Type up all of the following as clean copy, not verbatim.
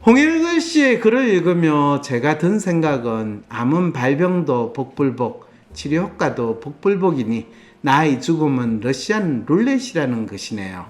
홍일글 씨의 글을 읽으며 제가 든 생각은 암은 발병도 복불복, 치료 효과도 복불복이니 나의 죽음은 러시안 룰렛이라는 것이네요.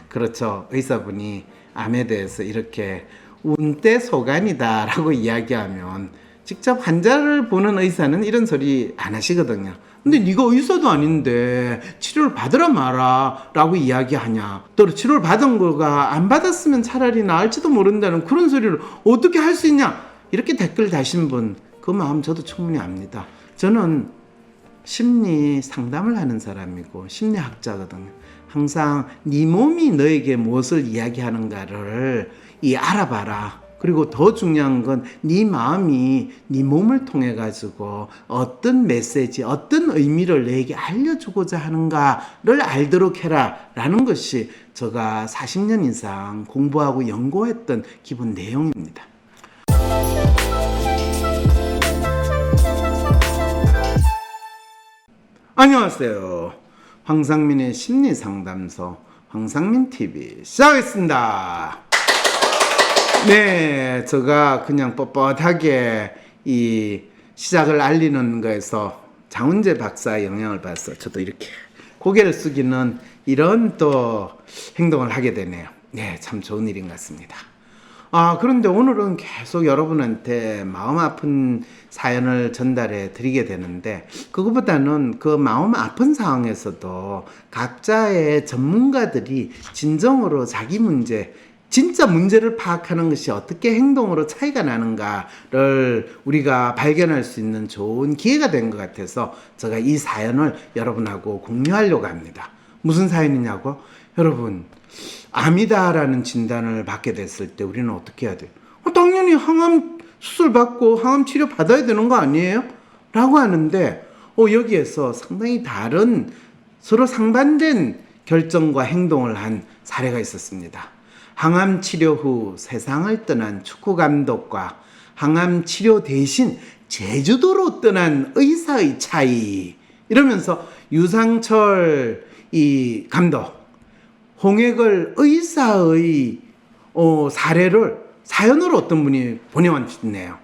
그렇죠. 의사분이 암에 대해서 이렇게 운대소간이다 라고 이야기하면 직접 환자를 보는 의사는 이런 소리 안 하시거든요. 근데 네가 의사도 아닌데 치료를 받으라 마라 라고 이야기하냐, 또 치료를 받은 거가 안 받았으면 차라리 나을지도 모른다는 그런 소리를 어떻게 할 수 있냐, 이렇게 댓글 다신 분, 그 마음 저도 충분히 압니다. 저는 심리 상담을 하는 사람이고 심리학자거든요. 항상 네 몸이 너에게 무엇을 이야기하는가를 알아봐라. 그리고 더 중요한 건 네 마음이 네 몸을 통해 가지고 어떤 메시지, 어떤 의미를 너에게 알려주고자 하는가를 알도록 해라 라는 것이 제가 40년 이상 공부하고 연구했던 기본 내용입니다. 안녕하세요. 황상민의 심리상담소 황상민TV 시작하겠습니다. 네, 제가 그냥 뻣뻣하게 이 시작을 알리는 거에서 장훈재 박사의 영향을 받아서 저도 이렇게 고개를 숙이는 이런 또 행동을 하게 되네요. 네, 참 좋은 일인 것 같습니다. 그런데 오늘은 계속 여러분한테 마음 아픈 사연을 전달해 드리게 되는데, 그것보다는 그 마음 아픈 상황에서도 각자의 전문가들이 진정으로 자기 문제, 진짜 문제를 파악하는 것이 어떻게 행동으로 차이가 나는가를 우리가 발견할 수 있는 좋은 기회가 된 것 같아서 제가 이 사연을 여러분하고 공유하려고 합니다. 무슨 사연이냐고? 여러분, 암이다라는 진단을 받게 됐을 때 우리는 어떻게 해야 돼요? 당연히 항암 수술 받고 항암 치료 받아야 되는 거 아니에요? 라고 하는데 여기에서 상당히 다른, 서로 상반된 결정과 행동을 한 사례가 있었습니다. 항암 치료 후 세상을 떠난 축구 감독과 항암 치료 대신 제주도로 떠난 의사의 차이, 이러면서 유상철 이 감독, 홍익을 의사의 사연으로 어떤 분이 보내왔네요.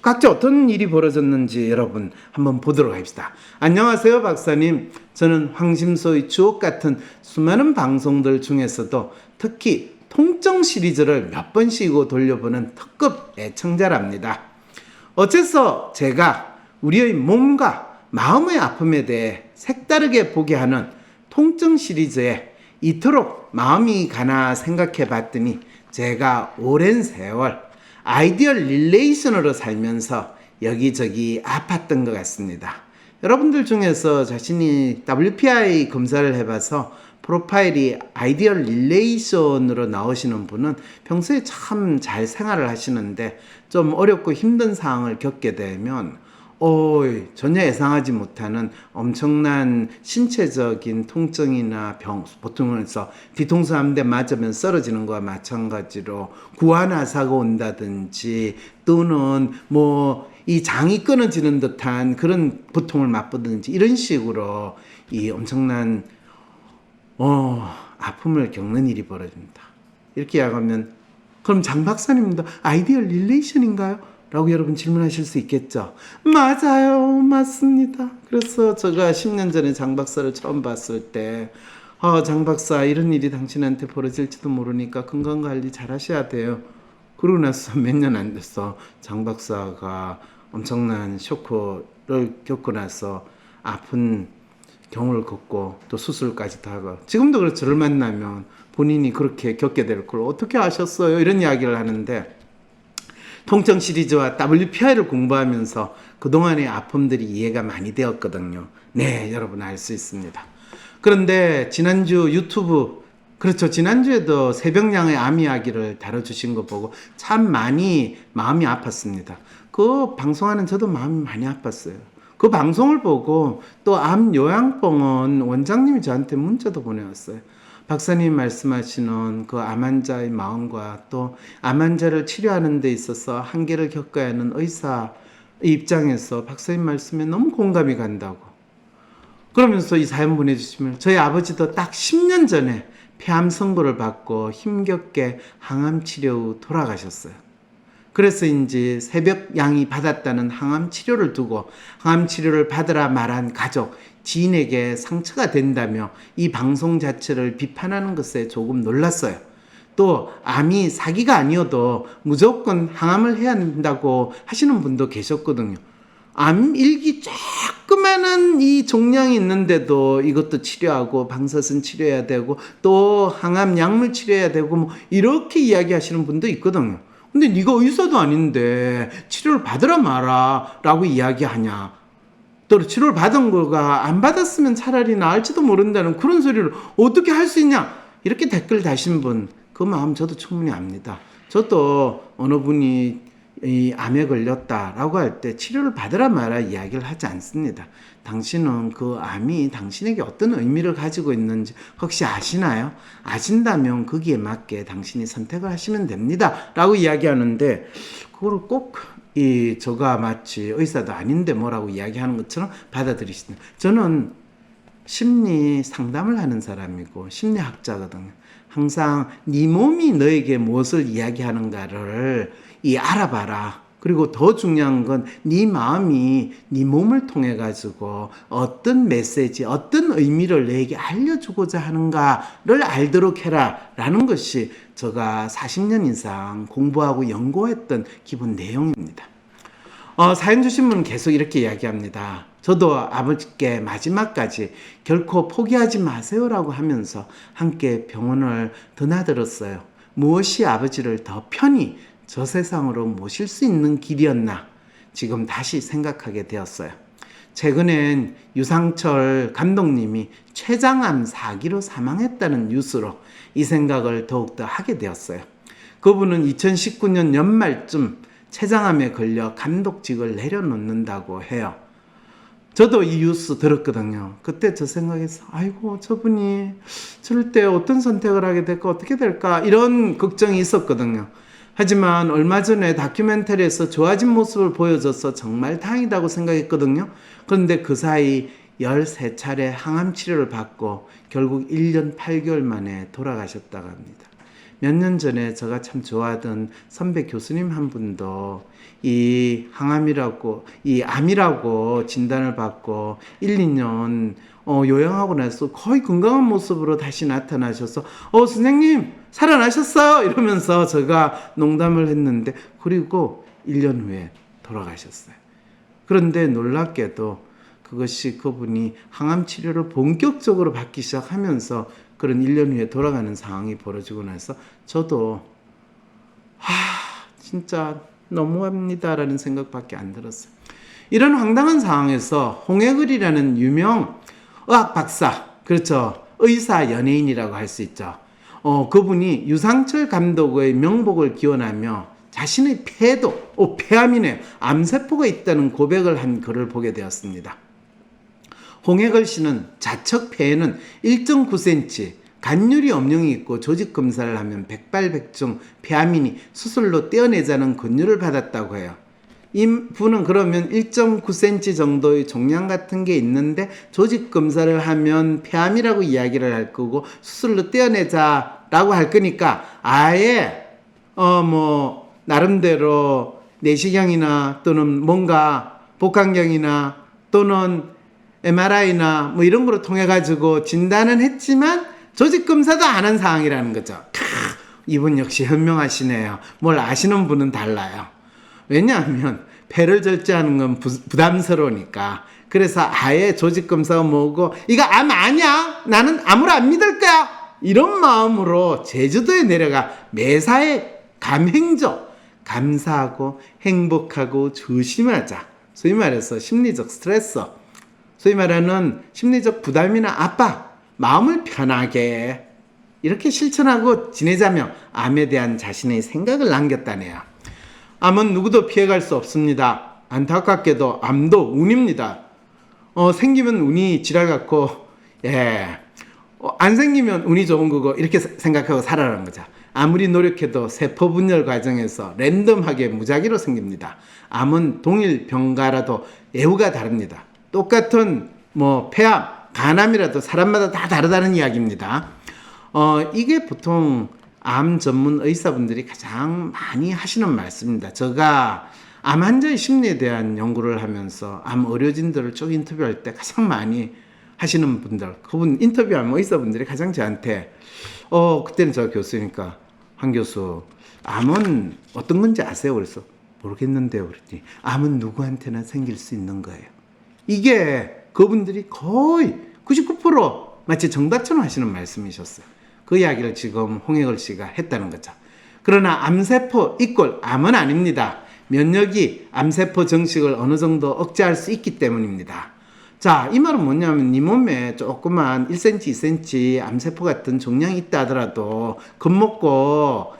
각자 어떤 일이 벌어졌는지 여러분 한번 보도록 합시다. 안녕하세요 박사님. 저는 황심소의 주옥 같은 수많은 방송들 중에서도 특히 통증 시리즈를 몇 번씩 돌려보는 특급 애청자랍니다. 어째서 제가 우리의 몸과 마음의 아픔에 대해 색다르게 보게 하는 통증 시리즈에 이토록 마음이 가나 생각해 봤더니, 제가 오랜 세월 아이디얼 릴레이션으로 살면서 여기저기 아팠던 것 같습니다. 여러분들 중에서 자신이 WPI 검사를 해봐서 프로파일이 아이디얼 릴레이션으로 나오시는 분은 평소에 참 잘 생활을 하시는데 좀 어렵고 힘든 상황을 겪게 되면 전혀 예상하지 못하는 엄청난 신체적인 통증이나 병, 보통은 뒤통수 한 대 맞으면 쓰러지는 것과 마찬가지로 구안화사가 온다든지, 또는 이 장이 끊어지는 듯한 그런 고통을 맛보든지, 이런 식으로 이 엄청난 아픔을 겪는 일이 벌어집니다. 이렇게 이야기하면, 그럼 장 박사님도 아이디얼 릴레이션인가요? 라고 여러분 질문하실 수 있겠죠. 맞아요, 맞습니다. 그래서 제가 10년 전에 장 박사를 처음 봤을 때, 장 박사, 이런 일이 당신한테 벌어질지도 모르니까 건강관리 잘 하셔야 돼요. 그러고 나서 몇 년 안 됐어, 장 박사가 엄청난 쇼크를 겪고 나서 아픈 경우를 겪고 또 수술까지도 하고, 지금도 그렇죠. 저를 만나면 본인이 그렇게 겪게 될 걸 어떻게 아셨어요? 이런 이야기를 하는데, 통증 시리즈와 WPI를 공부하면서 그동안의 아픔들이 이해가 많이 되었거든요. 네, 여러분 알 수 있습니다. 그런데 지난주 유튜브, 그렇죠, 지난주에도 새벽양의 암 이야기를 다뤄주신 거 보고 참 많이 마음이 아팠습니다. 그 방송하는 저도 마음이 많이 아팠어요. 그 방송을 보고 또 암 요양병원 원장님이 저한테 문자도 보내왔어요. 박사님 말씀하시는 그 암 환자의 마음과 또 암 환자를 치료하는 데 있어서 한계를 겪어야 하는 의사 입장에서 박사님 말씀에 너무 공감이 간다고. 그러면서 이 사연 보내주시면, 저희 아버지도 딱 10년 전에 폐암 선고를 받고 힘겹게 항암 치료 후 돌아가셨어요. 그래서인지 새벽 양이 받았다는 항암 치료를 두고 항암 치료를 받으라 말한 가족, 지인에게 상처가 된다며 이 방송 자체를 비판하는 것에 조금 놀랐어요. 또 암이 사기가 아니어도 무조건 항암을 해야 한다고 하시는 분도 계셨거든요. 암 일기 조그마한 이 종양이 있는데도 이것도 치료하고 방사선 치료해야 되고 또 항암 약물 치료해야 되고 뭐 이렇게 이야기하시는 분도 있거든요. 근데 네가 의사도 아닌데 치료를 받으라 마라 라고 이야기하냐. 또 치료를 받은 거가 안 받았으면 차라리 나을지도 모른다는 그런 소리를 어떻게 할 수 있냐. 이렇게 댓글 다신 분, 그 마음 저도 충분히 압니다. 저도 어느 분이 이 암에 걸렸다라고 할 때 치료를 받으라 마라 이야기를 하지 않습니다. 당신은 그 암이 당신에게 어떤 의미를 가지고 있는지 혹시 아시나요? 아신다면 거기에 맞게 당신이 선택을 하시면 됩니다. 라고 이야기하는데 그걸 꼭 저가 마치 의사도 아닌데 뭐라고 이야기하는 것처럼 받아들이시는. 저는 심리 상담을 하는 사람이고 심리학자거든요. 항상 네 몸이 너에게 무엇을 이야기하는가를 알아봐라. 그리고 더 중요한 건 네 마음이 네 몸을 통해 가지고 어떤 메시지, 어떤 의미를 너에게 알려주고자 하는가를 알도록 해라 라는 것이 제가 40년 이상 공부하고 연구했던 기본 내용입니다. 사연 주신 분은 계속 이렇게 이야기합니다. 저도 아버지께 마지막까지 결코 포기하지 마세요라고 하면서 함께 병원을 드나들었어요. 무엇이 아버지를 더 편히 저 세상으로 모실 수 있는 길이었나 지금 다시 생각하게 되었어요. 최근엔 유상철 감독님이 췌장암 4기로 사망했다는 뉴스로 이 생각을 더욱더 하게 되었어요. 그분은 2019년 연말쯤 췌장암에 걸려 감독직을 내려놓는다고 해요. 저도 이 뉴스 들었거든요. 그때 저 생각했어. 아이고 저분이 저럴 때 어떤 선택을 하게 될까 어떻게 될까 이런 걱정이 있었거든요. 하지만 얼마 전에 다큐멘터리에서 좋아진 모습을 보여줘서 정말 다행이라고 생각했거든요. 그런데 그 사이 13차례 항암 치료를 받고 결국 1년 8개월 만에 돌아가셨다고 합니다. 몇 년 전에 제가 참 좋아하던 선배 교수님 한 분도 이 항암이라고, 이 암이라고 진단을 받고 1, 2년 요양하고 나서 거의 건강한 모습으로 다시 나타나셔서 선생님 살아나셨어요 이러면서 제가 농담을 했는데 그리고 1년 후에 돌아가셨어요. 그런데 놀랍게도 그것이 그분이 항암 치료를 본격적으로 받기 시작하면서 그런 1년 후에 돌아가는 상황이 벌어지고 나서 저도 진짜 너무합니다라는 생각밖에 안 들었어요. 이런 황당한 상황에서 홍해글이라는 유명 의학 박사, 그렇죠, 의사 연예인이라고 할 수 있죠. 그분이 유상철 감독의 명복을 기원하며 자신의 폐암이네요. 암세포가 있다는 고백을 한 글을 보게 되었습니다. 홍해걸 씨는 자척 폐에는 1.9cm 간율이 엄령이 있고 조직 검사를 하면 백발백중 폐암이니 수술로 떼어내자는 권유를 받았다고 해요. 이 분은 그러면 1.9cm 정도의 종양 같은 게 있는데 조직 검사를 하면 폐암이라고 이야기를 할 거고 수술로 떼어내자라고 할 거니까 아예 나름대로 내시경이나 또는 뭔가 복강경이나 또는 MRI나 뭐 이런 거로 통해 가지고 진단은 했지만 조직 검사도 안 한 상황이라는 거죠. 이분 역시 현명하시네요. 뭘 아시는 분은 달라요. 왜냐하면 폐를 절제하는 건 부담스러우니까. 그래서 아예 조직 검사가 뭐고 이거 암 아니야? 나는 암으로 안 믿을 거야. 이런 마음으로 제주도에 내려가 매사에 감행조, 감사하고 행복하고 조심하자. 소위 말해서 심리적 스트레스, 소위 말하는 심리적 부담이나 압박, 마음을 편하게 이렇게 실천하고 지내자며 암에 대한 자신의 생각을 남겼다네요. 암은 누구도 피해갈 수 없습니다. 안타깝게도 암도 운입니다. 생기면 운이 지랄 같고, 안 생기면 운이 좋은 거고 이렇게 생각하고 살아라는 거죠. 아무리 노력해도 세포 분열 과정에서 랜덤하게 무작위로 생깁니다. 암은 동일 병가라도 예후가 다릅니다. 똑같은 폐암, 간암이라도 사람마다 다 다르다는 이야기입니다. 이게 보통 암 전문 의사분들이 가장 많이 하시는 말씀입니다. 제가 암 환자의 심리에 대한 연구를 하면서 암 의료진들을 쭉 인터뷰할 때 가장 많이 하시는 분들, 그분 인터뷰하면 의사분들이 가장 저한테 그때는 제가 교수니까 한 교수 암은 어떤 건지 아세요? 그래서 모르겠는데요. 그랬더니 암은 누구한테나 생길 수 있는 거예요. 이게 그분들이 거의 99% 마치 정답처럼 하시는 말씀이셨어요. 그 이야기를 지금 홍익을 씨가 했다는 거죠. 그러나 암세포 이꼴 암은 아닙니다. 면역이 암세포 정식을 어느 정도 억제할 수 있기 때문입니다. 자, 이 말은 뭐냐면 네 몸에 조그만 1cm, 2cm 암세포 같은 종양이 있다 하더라도 겁먹고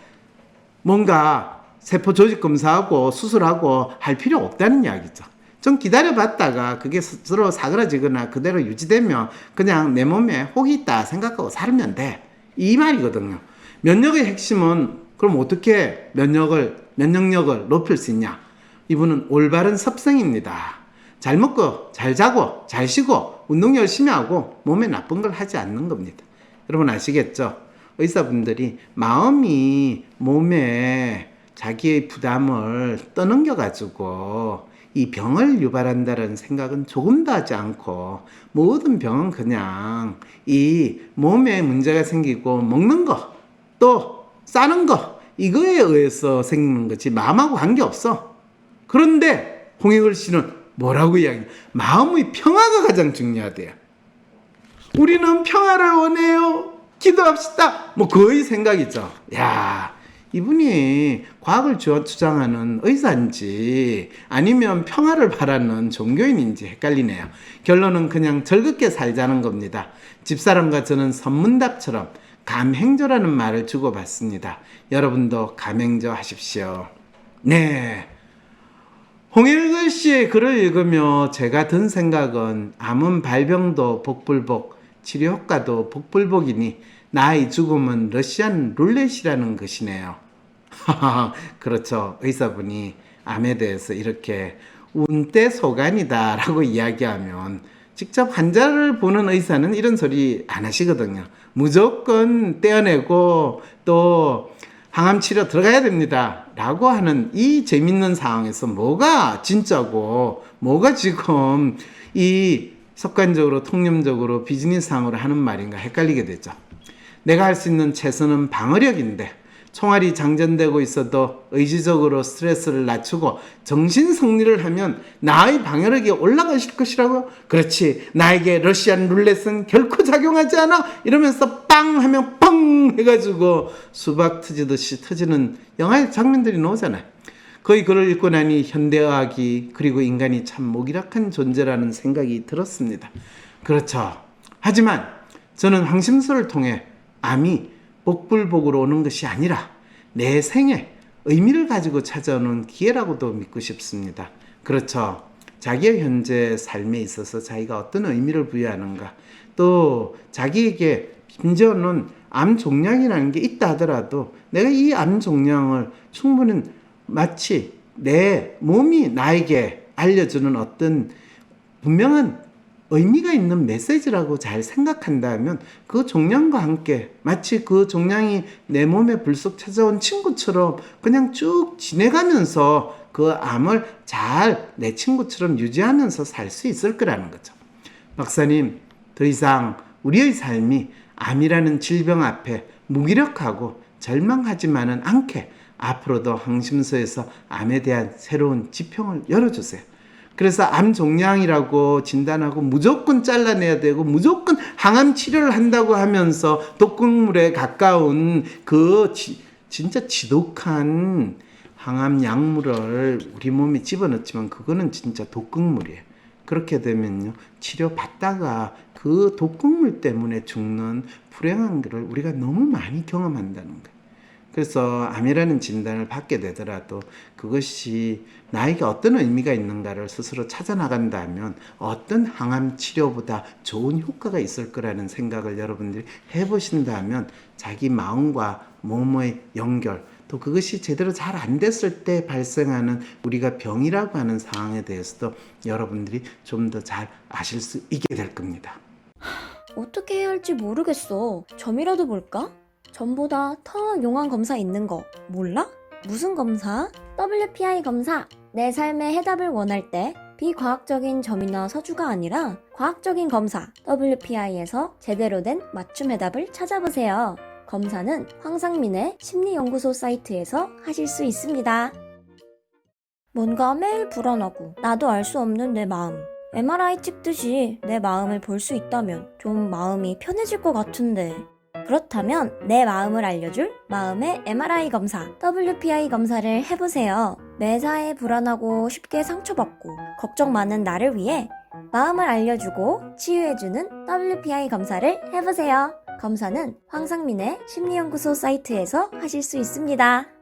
뭔가 세포 조직 검사하고 수술하고 할 필요 없다는 이야기죠. 좀 기다려봤다가 그게 스스로 사그라지거나 그대로 유지되면 그냥 내 몸에 혹이 있다 생각하고 살면 돼. 이 말이거든요. 면역의 핵심은 그럼 어떻게 면역력을 높일 수 있냐? 이분은 올바른 섭생입니다. 잘 먹고 잘 자고 잘 쉬고 운동 열심히 하고 몸에 나쁜 걸 하지 않는 겁니다. 여러분 아시겠죠? 의사분들이 마음이 몸에 자기의 부담을 떠넘겨 가지고 이 병을 유발한다는 생각은 조금도 하지 않고 모든 병은 그냥 이 몸에 문제가 생기고 먹는 거 또 싸는 거 이거에 의해서 생기는 거지 마음하고 관계없어. 그런데 홍익을 씨는 뭐라고 이야기해요? 마음의 평화가 가장 중요하대요. 우리는 평화를 원해요. 기도합시다. 뭐 거의 생각이죠. 야, 이분이 과학을 주장하는 의사인지 아니면 평화를 바라는 종교인인지 헷갈리네요. 결론은 그냥 즐겁게 살자는 겁니다. 집사람과 저는 선문답처럼 감행조라는 말을 주고받습니다. 여러분도 감행조 하십시오. 네. 홍익을 씨의 글을 읽으며 제가 든 생각은 암은 발병도 복불복, 치료 효과도 복불복이니 나의 죽음은 러시안 룰렛이라는 것이네요. 그렇죠. 의사분이 암에 대해서 이렇게 운대소간이다 라고 이야기하면 직접 환자를 보는 의사는 이런 소리 안 하시거든요. 무조건 떼어내고 또 항암 치료 들어가야 됩니다 라고 하는 이 재밌는 상황에서 뭐가 진짜고 뭐가 지금 이 습관적으로 통념적으로 비즈니스상으로 하는 말인가 헷갈리게 되죠. 내가 할 수 있는 최선은 방어력인데 총알이 장전되고 있어도 의지적으로 스트레스를 낮추고 정신 승리를 하면 나의 방어력이 올라가실 것이라고. 그렇지, 나에게 러시안 룰렛은 결코 작용하지 않아 이러면서 빵 하면 뻥 해가지고 수박 터지듯이 터지는 영화의 장면들이 나오잖아요. 거의 글을 읽고 나니 현대의학이 그리고 인간이 참 무기력한 존재라는 생각이 들었습니다. 그렇죠. 하지만 저는 황심소를 통해 암이 복불복으로 오는 것이 아니라 내 생에 의미를 가지고 찾아오는 기회라고도 믿고 싶습니다. 그렇죠. 자기의 현재 삶에 있어서 자기가 어떤 의미를 부여하는가, 또 자기에게 심지어는 암 종양이라는 게 있다 하더라도 내가 이 암 종양을 충분히 마치 내 몸이 나에게 알려주는 어떤 분명한 의미가 있는 메시지라고 잘 생각한다면 그 종양과 함께 마치 그 종양이 내 몸에 불쑥 찾아온 친구처럼 그냥 쭉 지내가면서 그 암을 잘 내 친구처럼 유지하면서 살 수 있을 거라는 거죠. 박사님, 더 이상 우리의 삶이 암이라는 질병 앞에 무기력하고 절망하지만은 않게 앞으로도 황심소에서 암에 대한 새로운 지평을 열어주세요. 그래서 암 종양이라고 진단하고 무조건 잘라내야 되고 무조건 항암 치료를 한다고 하면서 독극물에 가까운 그 진짜 지독한 항암 약물을 우리 몸에 집어넣지만 그거는 진짜 독극물이에요. 그렇게 되면요, 치료받다가 그 독극물 때문에 죽는 불행한 것을 우리가 너무 많이 경험한다는 거예요. 그래서 암이라는 진단을 받게 되더라도 그것이 나에게 어떤 의미가 있는가를 스스로 찾아나간다면 어떤 항암 치료보다 좋은 효과가 있을 거라는 생각을 여러분들이 해보신다면 자기 마음과 몸의 연결, 또 그것이 제대로 잘 안 됐을 때 발생하는 우리가 병이라고 하는 상황에 대해서도 여러분들이 좀 더 잘 아실 수 있게 될 겁니다. 어떻게 해야 할지 모르겠어. 점이라도 볼까? 점보다 더 용한 검사 있는 거 몰라? 무슨 검사? WPI 검사. 내 삶의 해답을 원할 때 비과학적인 점이나 서주가 아니라 과학적인 검사 WPI에서 제대로 된 맞춤 해답을 찾아보세요. 검사는 황상민의 심리연구소 사이트에서 하실 수 있습니다. 뭔가 매일 불안하고 나도 알 수 없는 내 마음. MRI 찍듯이 내 마음을 볼 수 있다면 좀 마음이 편해질 것 같은데. 그렇다면 내 마음을 알려줄 마음의 MRI 검사, WPI 검사를 해보세요. 매사에 불안하고 쉽게 상처받고 걱정 많은 나를 위해 마음을 알려주고 치유해주는 WPI 검사를 해보세요. 검사는 황상민의 심리연구소 사이트에서 하실 수 있습니다.